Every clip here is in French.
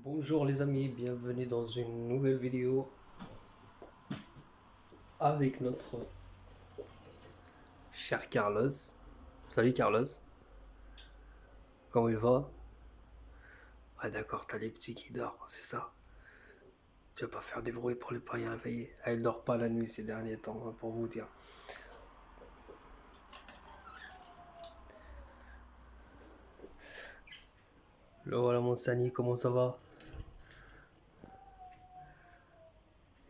Bonjour les amis, bienvenue dans une nouvelle vidéo avec notre cher Carlos. Salut Carlos, comment il va? Ah d'accord, t'as les petits qui dorment, c'est ça. Tu vas pas faire du bruit pour les pas y réveiller. Ah, il dort pas la nuit ces derniers temps, hein, pour vous dire. Le voilà mon Sani, comment ça va?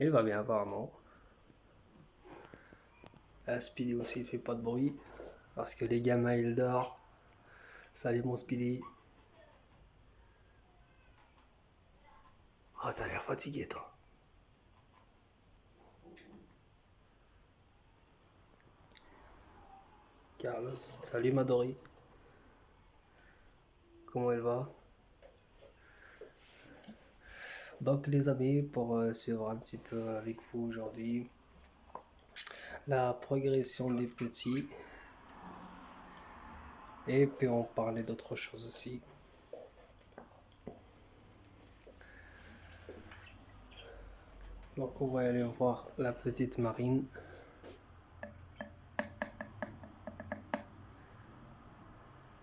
Il va bien apparemment. Ah, Speedy aussi il fait pas de bruit, parce que les gamins ils dorment. Salut mon Speedy. Ah, t'as l'air fatigué toi. Carlos, salut Madori. Comment elle va? Donc les amis, pour suivre un petit peu avec vous aujourd'hui la progression des petits, et puis on parlait d'autre chose aussi. Donc on va aller voir la petite Marine.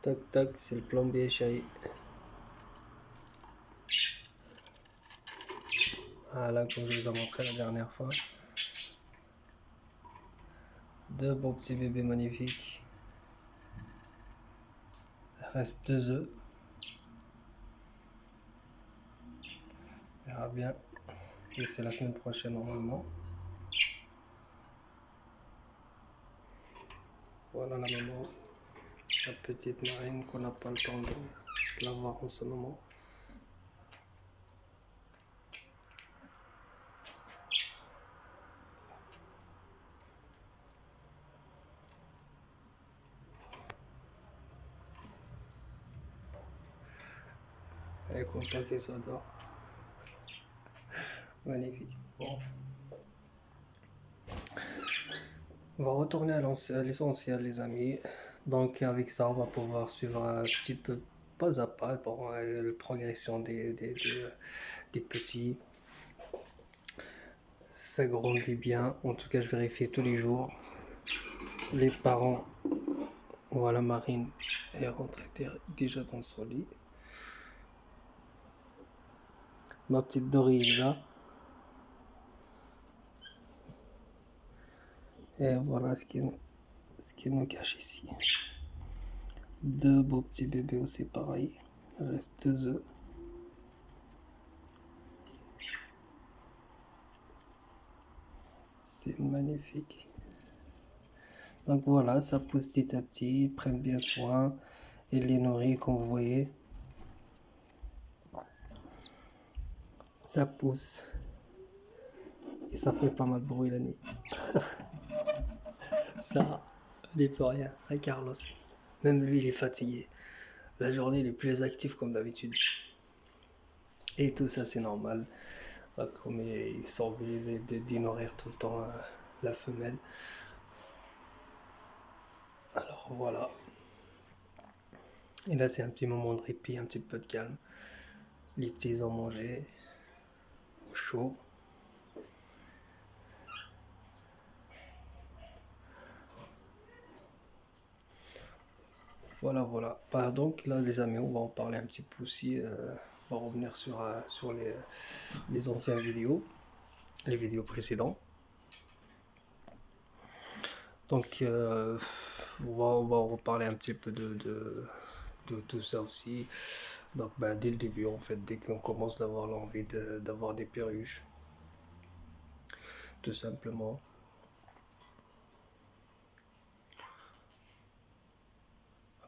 Toc toc, c'est le plombier chéri. Voilà, comme je vous ai montré la dernière fois. Deux beaux petits bébés magnifiques. Il reste 2 œufs. On verra bien. Et c'est la semaine prochaine normalement. Voilà la maman. La petite Marine qu'on n'a pas le temps de la voir en ce moment. Elle est contente qu'elle s'adore. Magnifique. Bon. On va retourner à l'essentiel les amis. Donc avec ça on va pouvoir suivre un petit peu pas à pas pour la progression des petits. Ça grandit bien. En tout cas je vérifie tous les jours. Les parents, voilà Marine est rentrée déjà dans son lit. Ma petite Dory est là. Et voilà ce qu'il me cache ici. Deux beaux petits bébés aussi pareil. Il reste 2 œufs. C'est magnifique. Donc voilà, ça pousse petit à petit, ils prennent bien soin, ils les nourrissent comme vous voyez. Ça pousse et ça fait pas mal de bruit la nuit. Ça, il n'est pas rien, hein, Carlos. Même lui, il est fatigué. La journée, il est plus actif comme d'habitude. Et tout ça, c'est normal. Comme ils sont obligés d'y nourrir tout le temps la femelle. Alors voilà. Et là, c'est un petit moment de répit, un petit peu de calme. Les petits ont mangé au chaud. Voilà, voilà. Bah, donc là, les amis, on va en parler un petit peu aussi. On va revenir sur les anciennes vidéos, les vidéos précédentes. Donc, on va en reparler un petit peu de tout ça aussi. Donc, bah, dès le début, en fait, dès qu'on commence d'avoir l'envie d'avoir des perruches, tout simplement.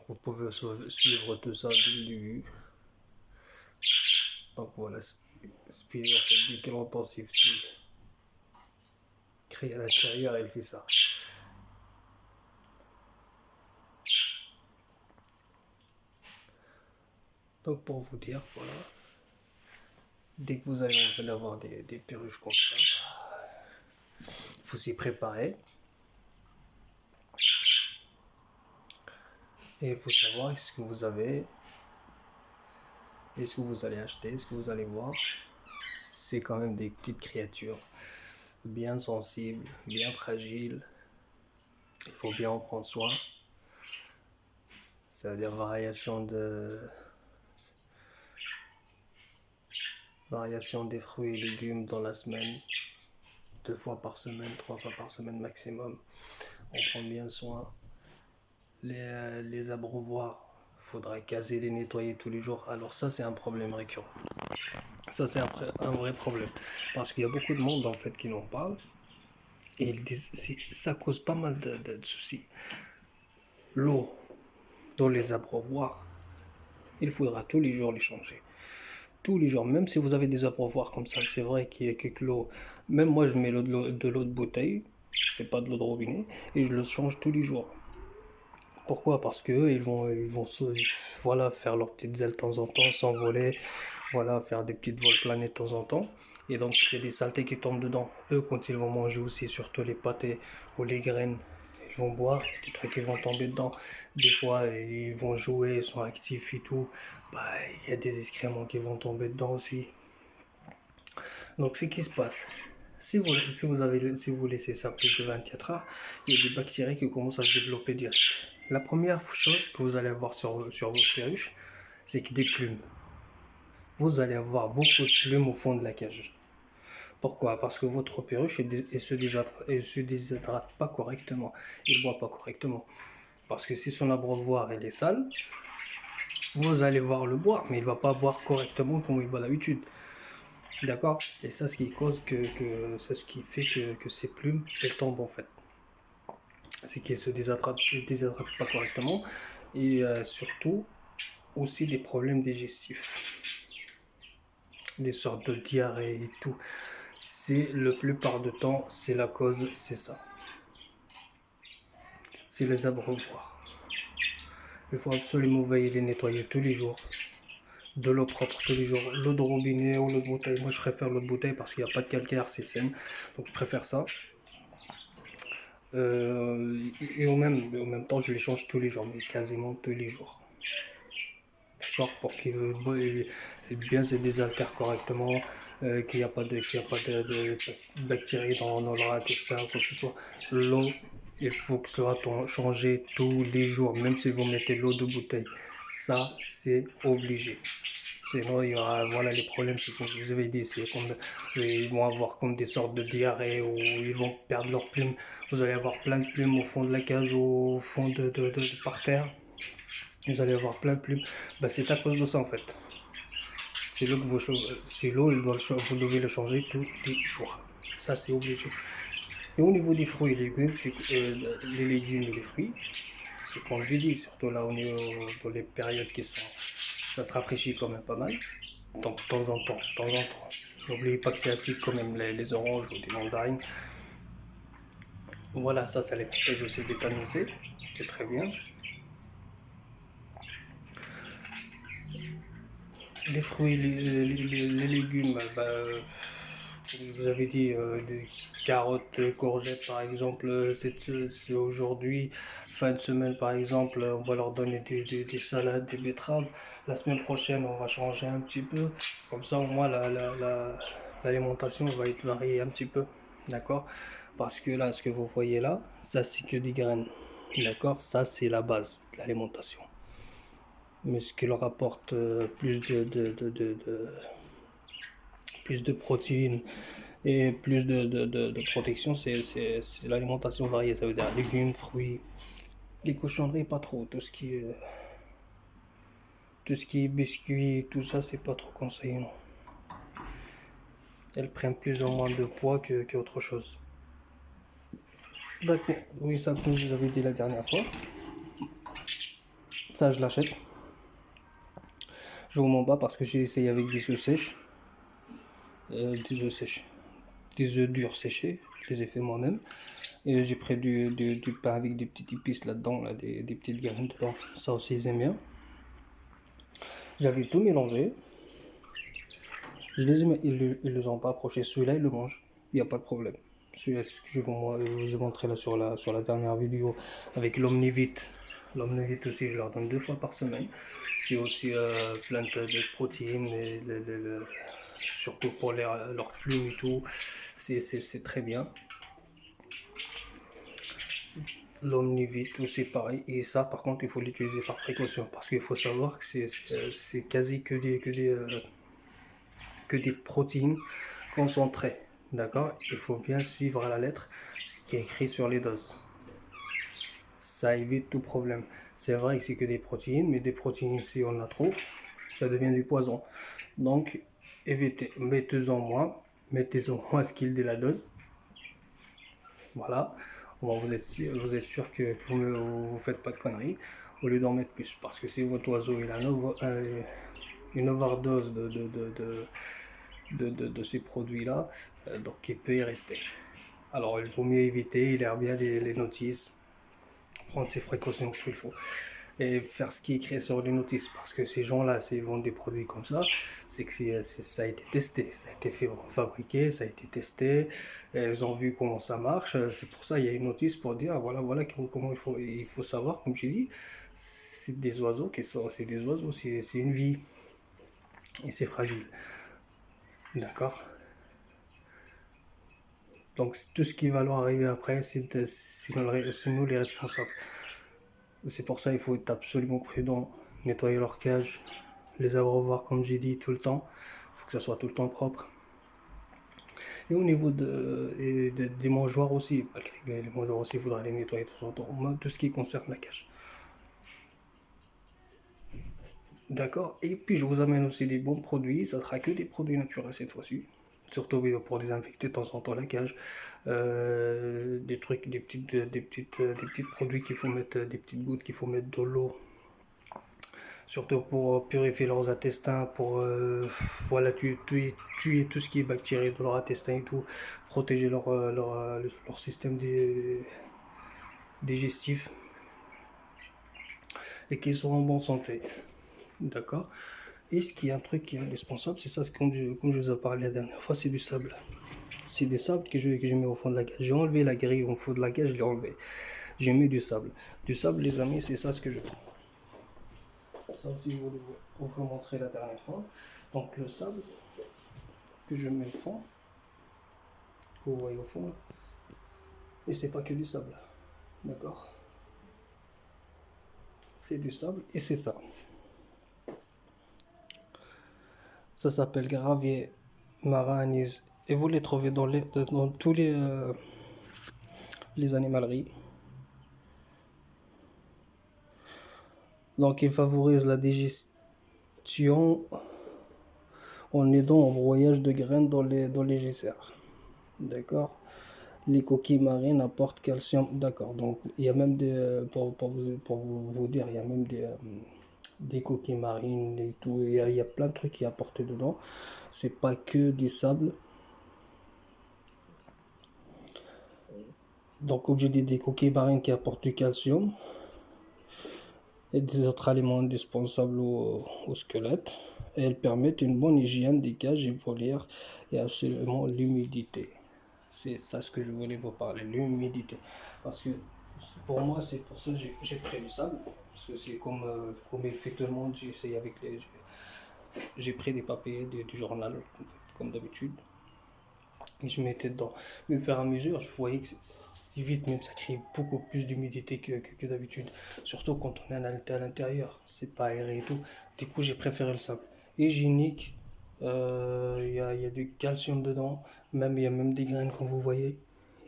Vous pouvez suivre tout ça dès le début. Donc voilà, Speedy, en fait, dès qu'elle entend ses petits cris à l'intérieur, elle fait ça. Donc pour vous dire, voilà, dès que vous avez envie d'avoir des perruches comme ça, il faut s'y préparer. Et il faut savoir est-ce que vous avez Et ce que vous allez acheter, ce que vous allez voir, c'est quand même des petites créatures bien sensibles, bien fragiles. Il faut bien en prendre soin. C'est-à-dire variation des fruits et légumes dans la semaine, 2 fois par semaine, 3 fois par semaine maximum. On prend bien soin. Les abreuvoirs, il faudra caser, les nettoyer tous les jours. Alors ça, c'est un problème récurrent. Ça, c'est un vrai problème. Parce qu'il y a beaucoup de monde, en fait, qui n'en parle. Et ils disent, ça cause pas mal de soucis. L'eau dans les abreuvoirs, il faudra tous les jours les changer. Tous les jours, même si vous avez des abreuvoirs comme ça, c'est vrai qu'il y a quelques l'eau. Même moi, je mets de l'eau de bouteille, c'est pas de l'eau de robinet, et je le change tous les jours. Pourquoi? Parce qu'eux, voilà, faire leurs petites ailes de temps en temps, s'envoler, voilà, faire des petites vols planées de temps en temps. Et donc, il y a des saletés qui tombent dedans. Eux, quand ils vont manger aussi, surtout les pâtés ou les graines, ils vont boire, des trucs qui vont tomber dedans. Des fois, ils vont jouer, ils sont actifs et tout. Bah, il y a des excréments qui vont tomber dedans aussi. Donc, ce qui se passe, si vous laissez ça plus de 24 heures, il y a des bactéries qui commencent à se développer direct. La première chose que vous allez avoir sur vos perruches, c'est que des plumes. Vous allez avoir beaucoup de plumes au fond de la cage. Pourquoi? Parce que votre perruche ne se déshydrate pas correctement. Il ne boit pas correctement. Parce que si son abreuvoir est sale, vous allez voir le boire, mais il ne va pas boire correctement comme il boit d'habitude. D'accord? Et ça, ce qui cause c'est ce qui fait que ces plumes, elles tombent en fait. C'est qu'elles se déshydratent pas correctement. Et surtout, aussi des problèmes digestifs. Des sortes de diarrhée et tout. C'est la plupart du temps, c'est la cause, c'est ça. C'est les abreuvoirs. Il faut absolument veiller les nettoyer tous les jours. De l'eau propre tous les jours. L'eau de robinet ou l'eau de bouteille. Moi, je préfère l'eau de bouteille parce qu'il n'y a pas de calcaire, c'est sain. Donc, je préfère ça. Et au même temps, je les change tous les jours, mais quasiment tous les jours. D'accord? Pour qu'il bien se désaltère correctement, qu'il n'y a pas de bactéries dans le rat, etc. Quoi que ce soit. L'eau, il faut que ce soit changé tous les jours, même si vous mettez l'eau de bouteille. Ça, c'est obligé. Sinon, il y aura, voilà, les problèmes, c'est comme je vous avais dit, ils vont avoir comme des sortes de diarrhée ou ils vont perdre leurs plumes. Vous allez avoir plein de plumes au fond de la cage ou au fond par terre. Vous allez avoir plein de plumes. Bah, c'est à cause de ça en fait. C'est l'eau que vous devez le changer tous les jours. Ça, c'est obligé. Et au niveau des fruits et légumes, les légumes et les fruits, c'est comme je dis, surtout là, dans les périodes qui sont, ça se rafraîchit quand même pas mal. Donc, de temps en temps. N'oubliez pas que c'est acide quand même, les oranges ou des mandarines. Voilà, ça les protège aussi des vitamine C. C'est très bien. Les fruits, les légumes, comme je vous avais dit, des carottes, courgettes par exemple, c'est aujourd'hui, fin de semaine par exemple, on va leur donner des salades, des betteraves. La semaine prochaine, on va changer un petit peu. Comme ça, au moins, l'alimentation va être variée un petit peu. D'accord? Parce que là, ce que vous voyez là, ça c'est que des graines. D'accord? Ça, c'est la base de l'alimentation. Mais ce qui leur apporte plus de protéines et plus de protection, c'est l'alimentation variée. Ça veut dire légumes, fruits, les cochonneries, pas trop. Tout ce qui est biscuits, tout ça, c'est pas trop conseillé, non. Elles prennent plus ou moins de poids qu'autre chose. D'accord, oui, ça, comme je vous avais dit la dernière fois, ça, je l'achète. Je vous mens pas parce que j'ai essayé avec des œufs sèches. Des œufs durs séchés, je les ai fait moi-même. Et j'ai pris du pain avec des petites épices là-dedans, là, des petites graines dedans. Ça aussi, ils aiment bien. J'avais tout mélangé. Ils les ont pas approché. Celui-là, ils le mangent. Il n'y a pas de problème. Celui-là, ce que je vous ai montré là sur la dernière vidéo avec l'Omnivite. L'omnivite aussi, je leur donne 2 fois par semaine. C'est aussi plein de protéines, et surtout pour leurs plumes et tout. C'est très bien. L'omnivite aussi pareil. Et ça, par contre, il faut l'utiliser par précaution. Parce qu'il faut savoir que c'est quasi que des protéines concentrées. D'accord. Il faut bien suivre à la lettre ce qui est écrit sur les doses. Ça évite tout problème. C'est vrai que c'est que des protéines, mais des protéines, si on a trop, ça devient du poison. Donc, évitez, mettez-en moins ce qu'il dit la dose. Voilà. Bon, vous êtes sûr que vous ne faites pas de conneries au lieu d'en mettre plus. Parce que si votre oiseau il a une overdose de ces produits-là, donc il peut y rester. Alors, il vaut mieux éviter, il a bien les notices, prendre ses précautions qu'il faut et faire ce qui est écrit sur les notices, parce que ces gens-là, s'ils vendent des produits comme ça, c'est que ça a été testé, ça a été fabriqué, ça a été testé, et ils ont vu comment ça marche, c'est pour ça il y a une notice pour dire voilà comment il faut savoir, comme j'ai dit, c'est des oiseaux c'est des oiseaux, c'est une vie, et c'est fragile, d'accord. Donc tout ce qui va leur arriver après, c'est nous les responsables. C'est pour ça qu'il faut être absolument prudent, nettoyer leur cage, les abreuvoirs comme j'ai dit tout le temps, il faut que ça soit tout le temps propre. Et au niveau des mangeoires aussi, les mangeoires aussi, il faudra les nettoyer de temps en temps, tout ce qui concerne la cage. D'accord. Et puis je vous amène aussi des bons produits, ça sera que des produits naturels cette fois-ci. Surtout pour désinfecter de temps en temps la cage. Des trucs, des petits produits qu'il faut mettre, des petites gouttes qu'il faut mettre dans l'eau. Surtout pour purifier leurs intestins, pour voilà, tuer tout ce qui est bactéries dans leur intestin et tout, protéger leur système digestif et qu'ils soient en bonne santé. D'accord. Et ce qui est un truc qui est indispensable, c'est ça, comme je vous ai parlé la dernière fois, c'est du sable. C'est des sables que je mets au fond de la cage. J'ai enlevé la grille au fond de la cage, je l'ai enlevé. J'ai mis du sable. Du sable, les amis, c'est ça ce que je prends. Ça aussi, je voulais vous montrer la dernière fois. Donc le sable que je mets au fond, que vous voyez au fond là. Et c'est pas que du sable. D'accord. C'est du sable et c'est ça. Ça s'appelle gravier marin anis. Et vous les trouvez dans tous les animaleries. Donc il favorise la digestion en aidant au broyage de graines dans les viscères. D'accord. Les coquilles marines apportent calcium. D'accord. Donc il y a même pour vous dire, il y a même des coquilles marines et tout. Il y a plein de trucs qui apportent dedans. C'est pas que du sable. Donc comme j'ai dit, des coquilles marines qui apportent du calcium et des autres aliments indispensables au squelette. Et elles permettent une bonne hygiène des cages et volières et absolument l'humidité. C'est ça ce que je voulais vous parler, l'humidité. Parce que pour moi, c'est pour ça que j'ai pris du sable. Parce que c'est comme il fait tout le monde, j'ai essayé avec j'ai pris des papiers du journal, en fait, comme d'habitude. Et je mettais dedans. Mais au fur et à mesure, je voyais que si vite même ça crée beaucoup plus d'humidité que d'habitude. Surtout quand on est à l'intérieur, c'est pas aéré et tout. Du coup, j'ai préféré le sable. Hygiénique, il y a du calcium dedans, il y a même des graines comme vous voyez.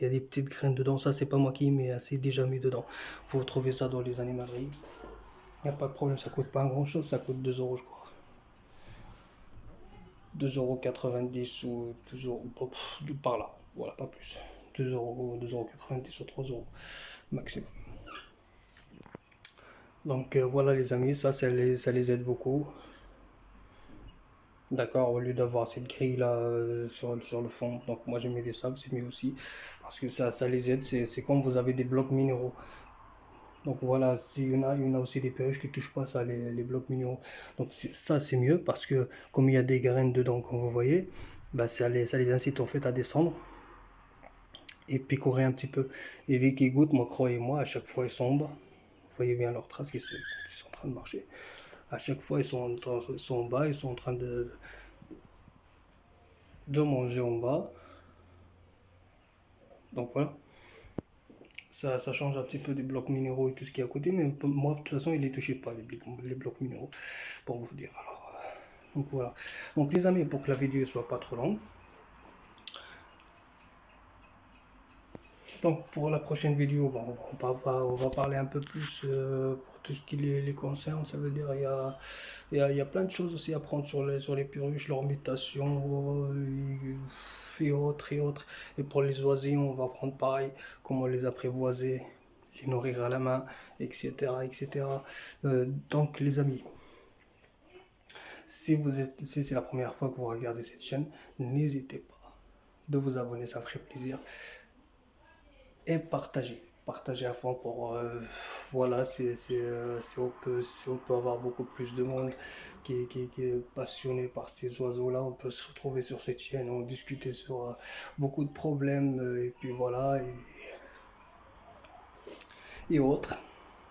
Il y a des petites graines dedans, ça c'est pas moi qui mets, c'est déjà mis dedans. Vous trouvez ça dans les animaleries. Il n'y a pas de problème, ça coûte pas un grand chose, ça coûte 2 euros je crois. 2,90 € ou 2 euros, par là, voilà, pas plus. 2 euros, 2,90 € ou 3 euros maximum. Donc voilà les amis, ça les aide beaucoup. D'accord, au lieu d'avoir cette grille là sur le fond, donc moi j'ai mis des sables, c'est mieux aussi, parce que ça les aide, c'est comme vous avez des blocs minéraux. Donc voilà, il y en a aussi des perruches qui ne touchent pas ça, les blocs minéraux. Donc ça c'est mieux parce que comme il y a des graines dedans, comme vous voyez, bah, ça les incite en fait à descendre et picorer un petit peu. Et dès qu'ils goûtent, moi croyez-moi, à chaque fois ils sont en bas. Vous voyez bien leurs traces qui sont en train de marcher. À chaque fois, ils sont en bas, ils sont en train de manger en bas. Donc voilà, ça change un petit peu des blocs minéraux et tout ce qui est à côté, mais moi, de toute façon, il ne les touchait pas, les blocs minéraux, pour vous dire. Alors, donc voilà. Donc les amis, pour que la vidéo ne soit pas trop longue, donc pour la prochaine vidéo, bon, on va parler un peu plus pour tout ce qui les concerne. Ça veut dire il y a plein de choses aussi à prendre sur les perruches, leur mutation et autres et autres. Et pour les oisillons, on va prendre pareil, comment les apprivoiser, les nourrir à la main, etc. etc. Donc les amis, si c'est la première fois que vous regardez cette chaîne, n'hésitez pas de vous abonner, ça ferait plaisir. Et partager. Partager à fond pour voilà, si on peut avoir beaucoup plus de monde qui est passionné par ces oiseaux-là, on peut se retrouver sur cette chaîne, on discuter sur beaucoup de problèmes et puis voilà et autres.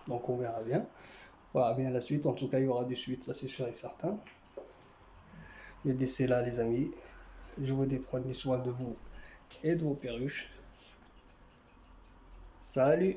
Donc on verra bien. Voilà bien la suite. En tout cas, il y aura du suite, ça c'est sûr et certain. Mais d'ici là, les amis, je vous dis prenez soin de vous et de vos perruches. Salut!